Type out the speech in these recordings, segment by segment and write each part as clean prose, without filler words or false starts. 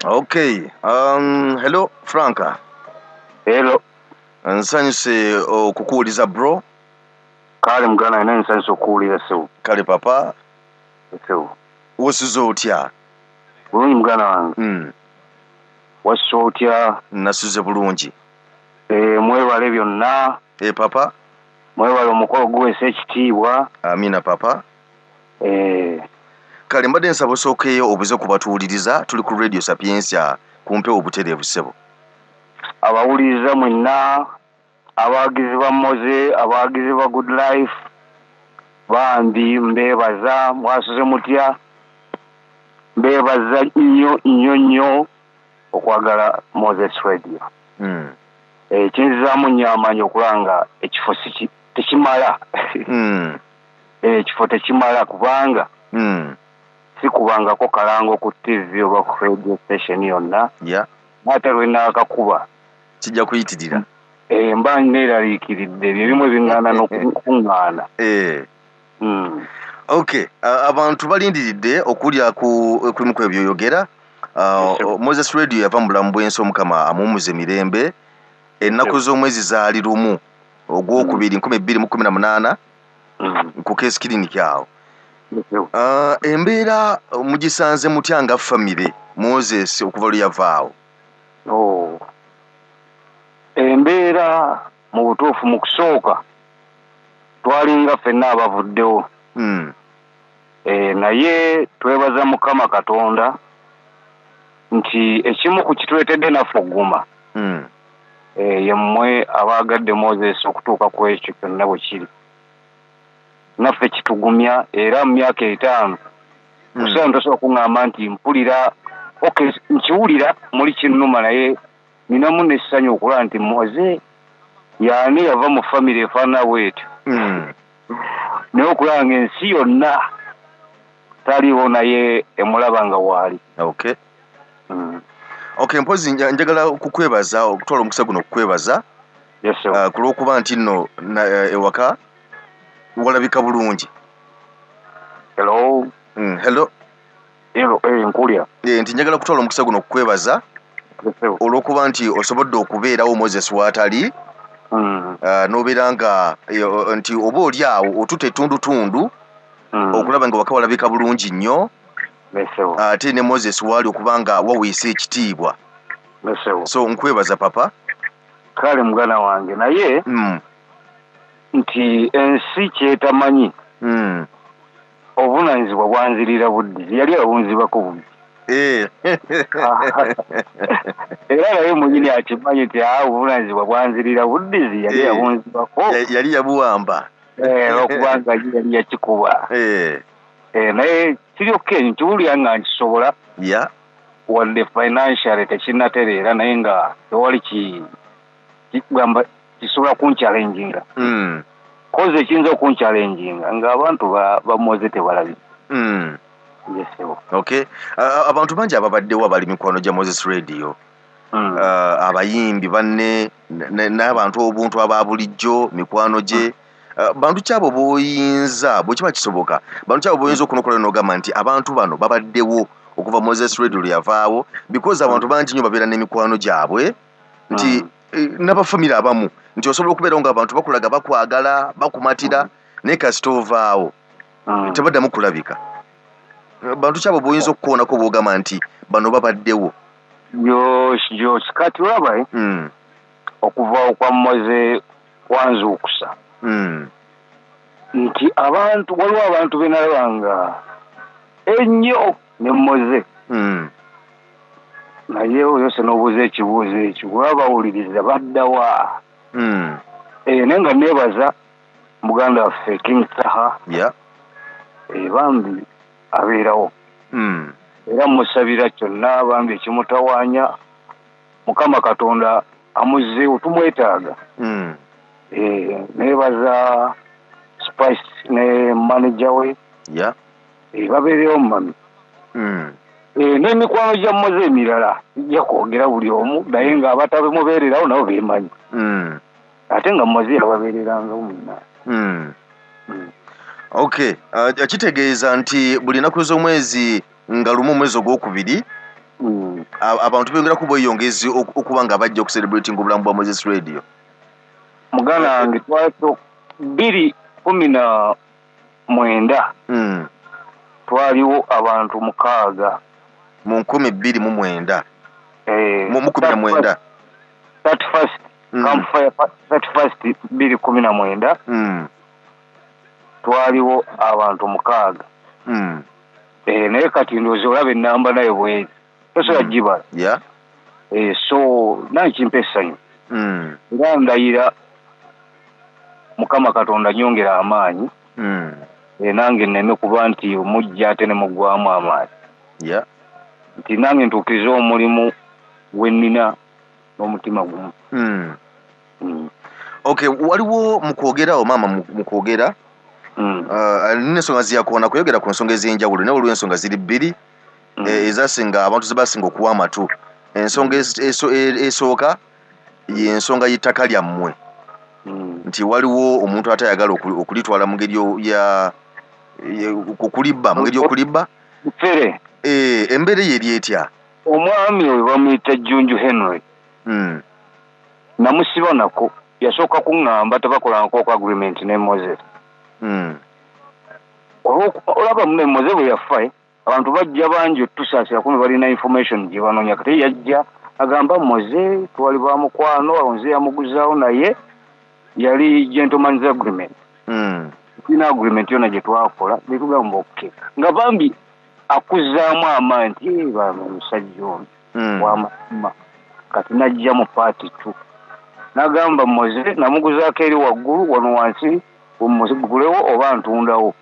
Okay. Hello Franka. Hello. Nsanyuse okukuuliza bro. Kale mugana ina nsanyuse okukuuliza sewu. Kale papa. Sewu. Wasuze otya? Bulungi mugana wange. Wasuze otya? Nasuze bulungi. Mwebale byonna. Papa. Mwebale omukolo guweesa ekitiibwa. Amina papa. Kale mbadde nsaba osookeeyo obuze kubatuuliriza tuli ku Radio Sapiensia kumpe obutereevu ssebo. Abawuliriza mwenna, abawagizi ba Moze, abawagizi ba Good Life, bambi mbeebaza, mwasuze mutya, mbeebaza nnyo okwagala Moses Radio. Kinzizaamu nnyo amaanyi okulanga ekifo tekimala. Ekifo tekimala kubanga si kubangako kalango ku TV oba ku radio station yonna. Ate lwenakakuba kijja kuyitirira. Mba neeraliikiridde ebyo ebimu ebiŋŋaana n'okuŋŋaana. Okay, abantu balindiridde okulya ku bimu ku ebyoyogera. Moses Radio yava mu bulamu bw'ensi Omukama amuwummuze mirembe. Ennaku z'omwezi zaali lumu ogwokubiri 2018 ku Case Clinic awo. Embeera mugisanze mutya nga famire Moses okuva lwe yavaawo? Embeera mu butuufu mu kusooka twalinga ffenna abavuddewo. Naye twebaza Mukama Katonda nti ekimu ku kitwetedde naffe okuguma ye mmwe abaagadde Moses okutuuka ku ekyo kyonna bwe kiri. Naffe kitugumya era mu myaka 5 kusaana tosobola kuŋŋamba nti mpulira nkiwulira muli kinnuma naye ninamu n'essanyu okulaba nti Moze y'ani yava mu famire efaanana bw'etyo. Naye okulaba ng'ensi yonna taliiwo naye emulaba nga waali. Okay, mpozi njagala okukwebaza okutwala omukisa guno okukwebaza ku lw'okuba nti nno ewaka walabika bulungi. Hello. Nkulya. Nti njagala kutwala omukisa guno okukwebaza olw'okuba nti osobodde okubeerawo Moses w'atali n'obeera nga nti oba oli awo otuta etundutundu okulaba nga waka walabika bulungi nnyo ate ne Moses waali okuba nga waweesa ekitiibwa. So nkwebaza papa. Kale mugana wange naye nti ensi kyetamanyi obuvunaanyizibwa bwanzirira buddizi yali abunzibako buddi. Era naye munyini akimanyi nti obuvunaanyizibwa bwanzirira buddizi yali abunzibako. Yali yabuwamba. Okubanga yali yakikuba. Naye kiryokke nkiwulira nga nkisobola wadde financially tekinnatereera naye nga tewali kigamba kisobola kunchallenginga. Koze ekiyinza okunchallenginga ng'abantu ba Moze tebalabye. Okay. Abantu bangi ababaddewo abali mikwano gya Moses Radio. Abayimbi banne n'abantu obuntu aba bulijjo mikwano gye. Bantu kyabo boyinza bwe kiba kisoboka bantu kyabo boyinza okunokola n'ogamba nti abantu bano babaddewo okuva Moses Radio lwe yavaawo because abantu bangi nnyo babeera n'emikwano gyabwe nti n'abafamire abamu nti osobola okubeerawo ng'abantu bakulaga bakwagala bakumatira naye kasita ovaawo tebaddamu kulabika. Bantu kyabo boyinza okukoonako bw'ogamba nti bano babaddewo. Kati olaba okuvaawo kwa Moze kwanzuukusa. Nti waliwo abantu be nalabanga ennyo ne Moze. Naye oyo se n'obuuza ekibuuzo ekyo bwe bawuliriza baddawa. Naye nga neebaza muganda waffe King Saha bambi abeerawo. Era musabira kyonna bambi ekimutawaanya Mukama Katonda amuzzeewo tumwetaaga. Neebaza Spice ne manager we babeerewo mami. N'emikwano gya Moze emirala ijja kwogera buli omu naye ng'abatabemubeererawo nabo beemanyi ate nga Moze yababeererangawo munna. Okay, kitegeeza nti buli nnaku z'omwezi nga lumu omwezi ogwokubiri abantu bengera kubweyongezi okuba nga bajja okucelebrating obulamu bwa Moses Radio. Mugana wange twakyo 2019 twaliwo abantu 6 mu 2019 mu 19 31st campfire 31st 2019 twaliwo abantu 6 naye kati ndowooza olaba ennamba nayo bwezi tosobola gibala. So nankimpa essanyu era ndayira Mukama Katonda nyongera amaanyi nange nneme kuba nti omujja ate ne mugwamu amaanyi nti nange ntuukiriza omulimu gwe nnina n'omutima gumu. Okay, waliwo mukwogerawo maama mukwogera nina ensonga ziyakoona kuyogera ku nsonga ez'enjawulo naye waliwo ensonga ziri bbiri ezasinga abantu zebasinga okuwa amatu. Ensonga esooka y'ensonga y'ettaka lyammwe nti waliwo omuntu atayagala okulitwala mu ngeri ya okulibba mu ngeri y'okulibba. Embeera eri etya? Omwami oyo bamuyita Jjunju Henry namusiba nako yasooka kuŋŋamba tebakolangako agreement ne Moses. Olaba ne Moses bwe yafa abantu bajja bangi otusaasira kumi balina information gye banoonya kati yajja agamba Moses twali ba mukwano nze yamuguzaawo naye yali gentleman's agreement. Tina agreement yona gye twakola netugamba okay nga bambi akuzaamu amaanyi nti musajja ono wamazima kati najja mu paati tu nagamba Moses namuguzaako eri waggulu wano wansi omugulewo oba ntundawo.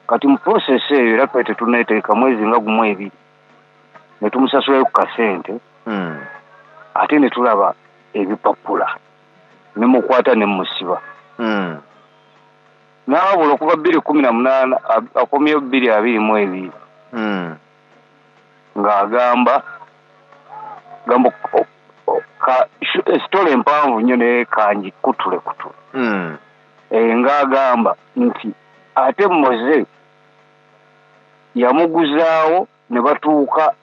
Kati mu process eyo era twete tuneeteeka mwezi nga gumu 2 ne tumusasulayo ku kasente ate ne tulaba ebipapula ne mukwata ne musiba n'abula okuva 2018 akomyeyo 2022 ng'agamba esitole empanvu nnyo naye kangi kutule ng'agamba nti ate Moses yamuguzaawo ne batuuka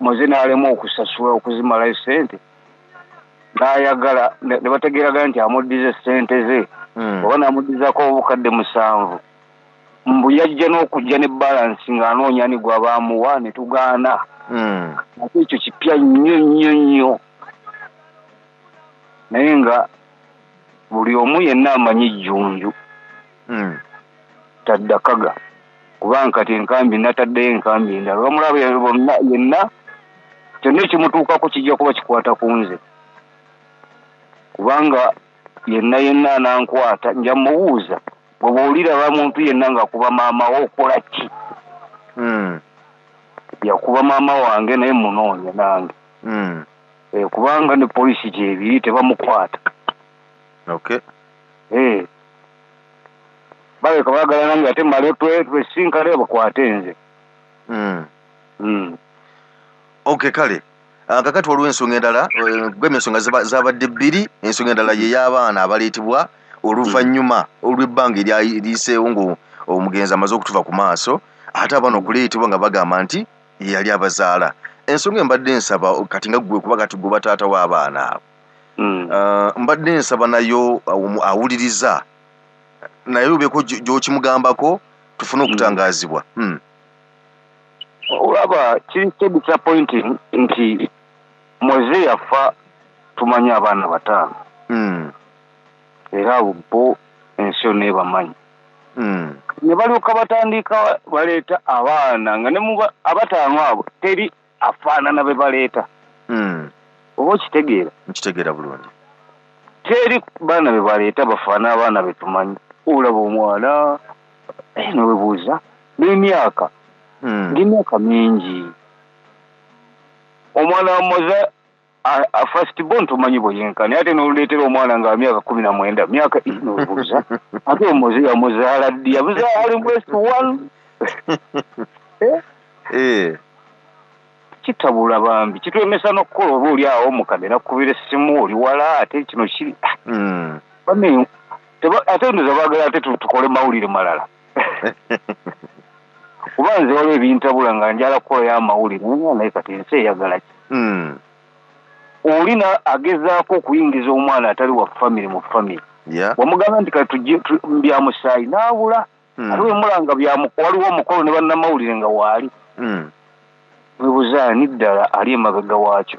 Moses n'alema okusasula okuzimalayo sente n'ayagala ne bategeeragana nti amuddize sente ze oba n'amuddizaako obukadde 7 mbu yajja n'okujja ne balansi ng'anoonya ni gwe abaamuwa ne tugaana ate ekyo kipya nnyo naye nga buli omu yenna amanyi Jjunju taddakaga kubanga kati enkambi nataddeyo enkambi endala bamulaba bonna yenna kyonna ekimutuukako kijja kuba kikwata ku nze kubanga yenna anankwata nja mubuuza bwe bw'oliraba muntu yenna ng'akuba maama wo okola ki? Yakuba maama wange naye munoonya nange kubanga ne poliisi gyebiri tebamukwata. Baleka baagala nange ate male twesinkane bakwate nze. Okay, kale kakati waliwo ensonga endala gwema ensonga zabadde 2 ensonga endala ye y'abaana abaleetebwa oluvannyuma olw'ebbanga eriyiseewo ng'omugenzi amaze okutuva ku maaso ate abaana okuleetebwa nga bagamba nti ye yali abazaala. Ensonga embadde nsaba kati nga ggwe kuba kati gwe bataata w'abaana abo mbadde nsaba nayo awuliriza naye obeeko gy'okimugambako tufune okutangaazibwa. Olaba kiri disappointing nti Moses yafa tumanya abaana 5 era abo bo ensi yonna ebamanyi ne balyoka batandika baleeta abaana nga ne abataano abo teri afaanana be baleeta. Oba okitegeera bulungi teri baana be baleeta bafaana abaana be tumanyi. Olaba omwana newebuuza n'emyaka ng'emyaka mingi omwana wa Moses first born tumanyi bweyenkani ate n'oluleetera omwana nga myaka 19 myaka newebuuza ate Moses yamuzaala ddi yamuzaala ali West 1 kitabula bambi kitwemesa n'okukola oba oli awo mukadde nakukubira essimu oli wala ate kino kiri ate ndoza baagala ate tukole mawulire malala. kubanze waliwo ebintabula nga njala kukola y'amawulire naye kati ensi eyagala ki olina agezaako okuyingiza omwana atali wa famire mu famire wamugamba nti kati bya musaayi n'abula ate wemulanga waliwo omukolo ne bannamawulire nga waali webuzaani ddala ali emabega waakyo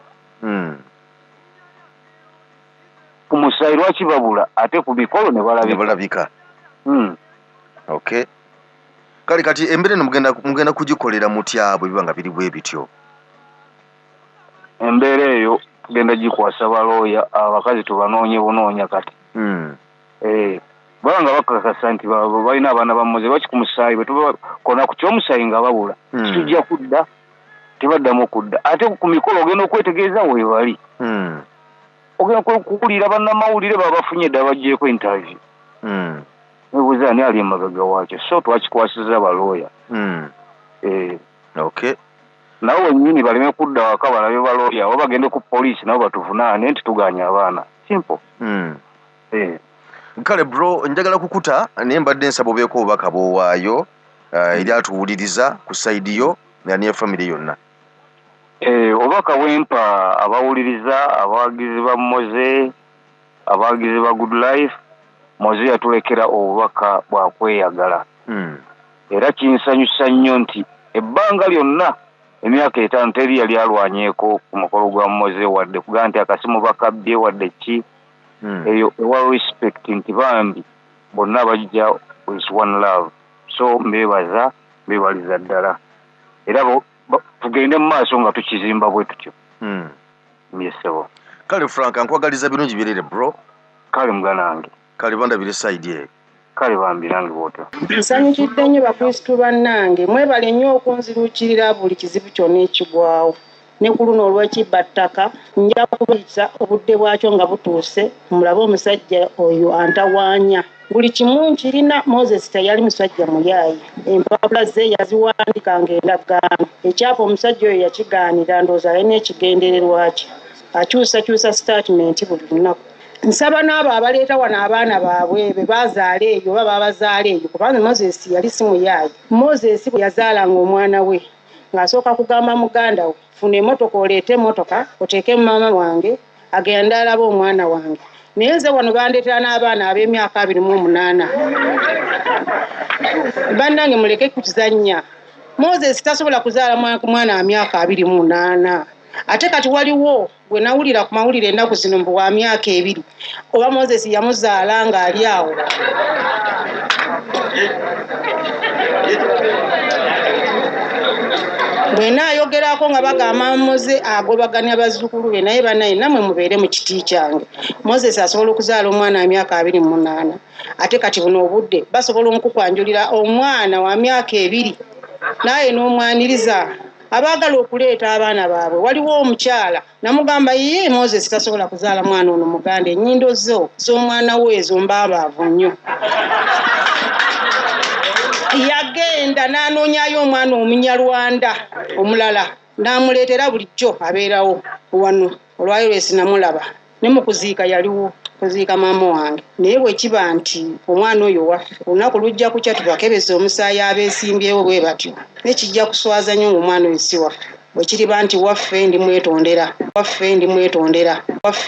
ku musaayi lwaki babula ate ku mikolo ne balabika okay kale kati embere eno mugenda kugikolera mutya bwe biba nga biri bwe bityo embeera eyo tugenda gikwasa balooya abakazi tubanoonye bunoonya kati baba nga bakakasa nti balina abaana bamoze baki ku musaayi bwe tubakona ku kyomusaayi nga babula kitujja kudda tebaddamu okudda ate ku mikolo ogenda okwetegeeza weebali ogenda kuwulira bannamawulire babafunye dda baggyeko interview webuuza ani ali emabega waakyo so twakikwasiza balooya okay nawe wennyini baleme kudda waka balabe balooya oba bagende ku poliisi nabo batuvunaane nti tuganya abaana simple kale bro njagala kukuta naye mbadde nsaba obeeko obubaka bw'owaayo eri atuwuliriza ku sayidi yo niye famire yonna obubaka bwempa abawuliriza abawagizi ba Moze abawagizi ba Good Life Moze yatulekera obubaka bwa kweyagala era kinsanyusa nnyo nti ebbanga lyonna emyaka 5 teri yali alwanyeeko ku mukolo gwa Moze wadde kugaa nti akasimu bakabbye wadde ki eyo ewa respect nti bambi bonna bajja with one love so mbebaliza ddala era tugende mu maaso nga tukizimba bwe tutyo myesebo kale Frank nkwagaliza birungi birere bro kale muganange kale bandabire side ye kale bambirange bwotyo nsanyukidde nnyo bakristu bannange mwebale nnyo okunziruukirira buli kizibu kyonna ekigwawo ne ku luno olw'ekibba ttaka nja kubayisa obudde bwakyo nga butuuse mulabe omusajja oyo antawaanya buli kimu nkirina Moses teyali musajja muyaayi empapula ze yaziwandikanga endagaano ekyapa omusajja oyo yakigaanira ndowooza alina ekigendererwa kye akyusakyusa statement buli lunaku nsaba n'abo abaleeta wano abaana baabwe be bazaala eyo oba babazaala eyo kubanga Moses yali si muyaayi Moses bwe yazaalanga omwana we ng'asooka kugamba muganda we funa emmotoka oleete emmotoka oteekemu maama wange agenda alaba omwana wange naye nze wano bandeetera n'abaana ab'emyaka 28 bannange muleke kukizannya Moses tasobola kuzaala mwana wa myaka 28 ate kati waliwo gwe nawulira ku mawulire ennaku zino mbu wa myaka 2 oba Moses yamuzaala ng'ali awo bwena ayogerako nga bagamba Moze agobaganya bazzukulu be naye banaye namwe mubeere mu kiti kyange Moses asobola okuzaala omwana wa myaka 28 ate kati buno obudde basobola omukukwanjulira omwana wa myaka 2 naye n'omwaniriza abaagala okuleeta abaana baabwe waliwo omukyala namugamba ye Moses tasobola kuzaala mwana ono muganda ennyindo z'omwana we ezo mbaabaavu nnyo yagenda n'anoonyayo omwana omunyarwanda omulala n'amuleetera bulijjo abeerawo wano olwayo lwesi namulaba ne mu kuziika yaliwo kuziika maama wange naye bwe kiba nti omwana oyo waffe olunaku lujja kukya tubakebeza omusaayi abeesimbyewo bwe batyo nekijja kuswaza nnyo ng'omwana oyo si waffe bwe kiriba nti waffe ndi mwetondera waffe